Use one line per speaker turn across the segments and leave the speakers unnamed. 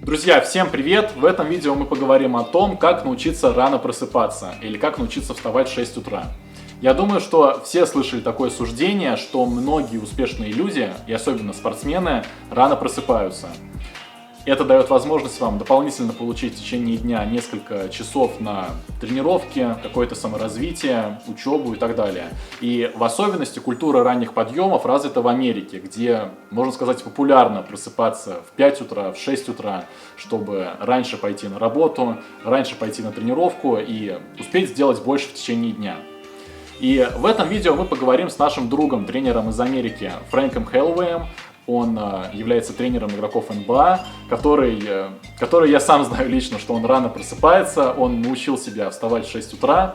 Друзья, всем привет! В этом видео мы поговорим о том, как научиться рано просыпаться или как научиться вставать в 6 утра. Я думаю, что все слышали такое суждение, что многие успешные люди, и особенно спортсмены, рано просыпаются. Это дает возможность вам дополнительно получить в течение дня несколько часов на тренировки, какое-то саморазвитие, учебу и так далее. И в особенности культура ранних подъемов развита в Америке, где, можно сказать, популярно просыпаться в 5 утра, в 6 утра, чтобы раньше пойти на работу, раньше пойти на тренировку и успеть сделать больше в течение дня. И в этом видео мы поговорим с нашим другом, тренером из Америки Френком Холловэем. Он является тренером игроков НБА, который я сам знаю лично, что он рано просыпается, он научил себя вставать в 6 утра.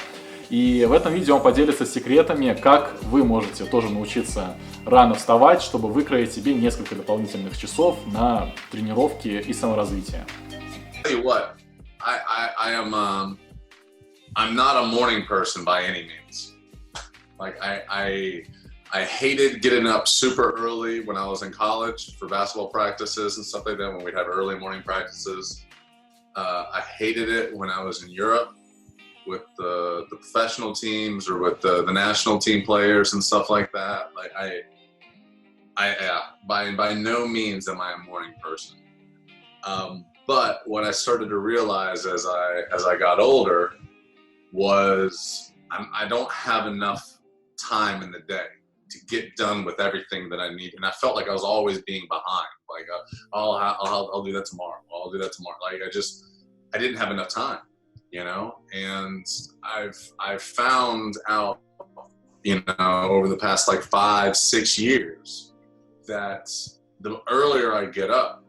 И в этом видео он поделится секретами, как вы можете тоже научиться рано вставать, чтобы выкроить себе несколько дополнительных часов на тренировки и саморазвитие.
I'm not a morning person by any means. Like I hated getting up super early when I was in college for basketball practices and stuff like that, when we'd have early morning practices. I hated it when I was in Europe with the professional teams or with the national team players and stuff like that. Like by no means am I a morning person. But what I started to realize as I got older was I don't have enough time in the day to get done with everything that I need, and I felt like I was always being behind. Like, I'll do that tomorrow. I'll do that tomorrow. Like, I didn't have enough time, you know. And I've found out, you know, over the past like 5-6 years that the earlier I get up,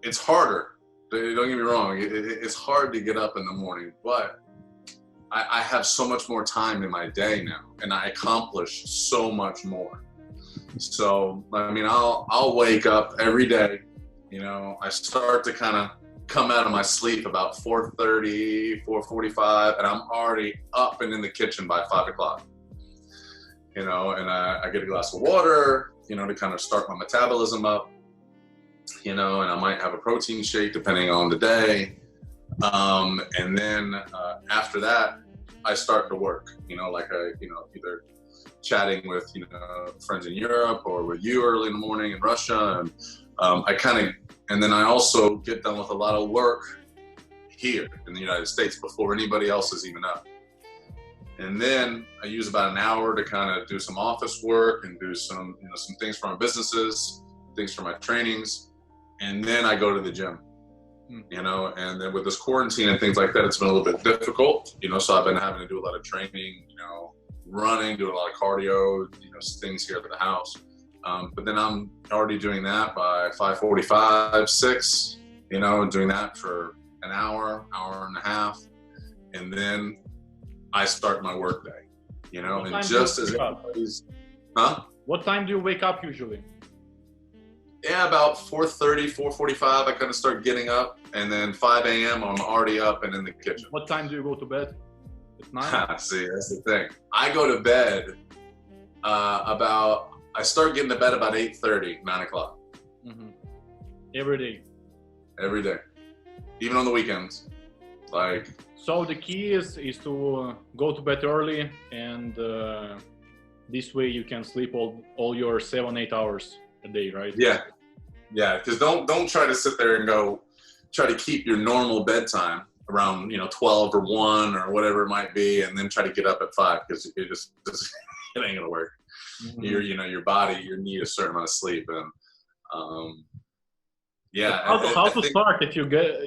it's harder. Don't get me wrong. It's hard to get up in the morning, but I have so much more time in my day now, and I accomplish so much more. So, I mean, I'll wake up every day, you know, I start to kind of come out of my sleep about 4:30, 4:45, and I'm already up and in the kitchen by 5 o'clock, you know, and I get a glass of water, you know, to kind of start my metabolism up, you know, and I might have a protein shake depending on the day. And then after that, I start to work, you know, like either chatting with, you know, friends in Europe or with you early in the morning in Russia. And and then I also get done with a lot of work here in the United States before anybody else is even up. And then I use about an hour to kind of do some office work and do some, you know, some things for my businesses, things for my trainings. And then I go to the gym. You know, and then with this quarantine and things like that, it's been a little bit difficult, you know, so I've been having to do a lot of training, you know, running, doing a lot of cardio, you know, things here at the house. But then I'm already doing that by 5:45, 6, you know, doing that for an hour and a half. And then I start my work day, you know, and just as everybody's,
What time do you wake up usually?
Yeah, about 4:30, 4:45, I kind of start getting up, and then 5 a.m. I'm already up and in the kitchen.
What time do you go to bed? At 9?
See, that's the thing. I go to bed I start getting to bed about 8:30, 9 o'clock.
Mm-hmm. Every day?
Every day. Even on the weekends. Like.
So the key is to go to bed early, and this way you can sleep all your 7-8 hours a day, right?
Yeah, because don't try to sit there and try to keep your normal bedtime around, you know, 12 or 1 or whatever it might be, and then try to get up at 5, because it ain't gonna work. Mm-hmm. Your body, you need a certain amount of sleep, and
How to start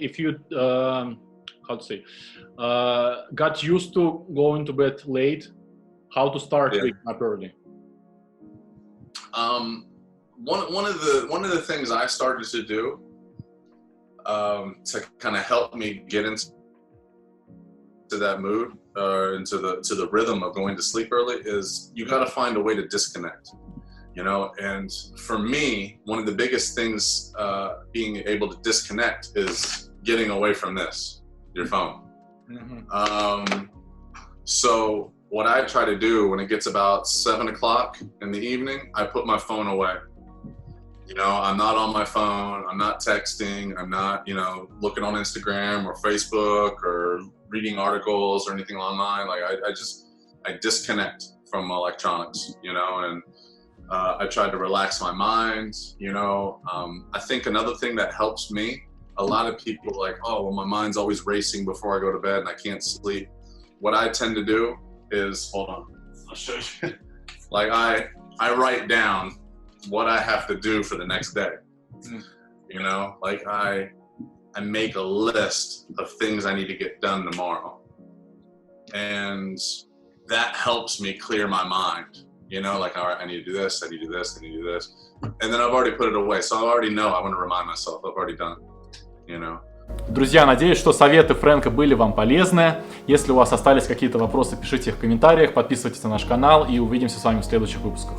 if you got used to going to bed late? How to start waking up early?
One of the things I started to do to kind of help me get into that mood or into the rhythm of going to sleep early is you got to find a way to disconnect, you know. And for me, one of the biggest things being able to disconnect is getting away from your phone. Mm-hmm. So what I try to do when it gets about 7 o'clock in the evening, I put my phone away. You know, I'm not on my phone, I'm not texting, I'm not, you know, looking on Instagram or Facebook or reading articles or anything online. Like I disconnect from electronics, you know, and I try to relax my mind, you know. I think another thing that helps me, a lot of people are like, oh, well, my mind's always racing before I go to bed and I can't sleep. What I tend to do is, hold on, I'll show you. Like I write down what I have to do for the next day. You know, like I make a list of things I need to get done tomorrow. And that helps me clear my mind. You know, like, all right, I need to do this, I need to do this, I need to do this. And then I've already put it away. So I already know, I want to remind myself, I've already done it, you know.
Друзья, надеюсь, что советы Френка были вам полезны. Если у вас остались какие-то вопросы, пишите их в комментариях, подписывайтесь на наш канал и увидимся с вами в следующих выпусках.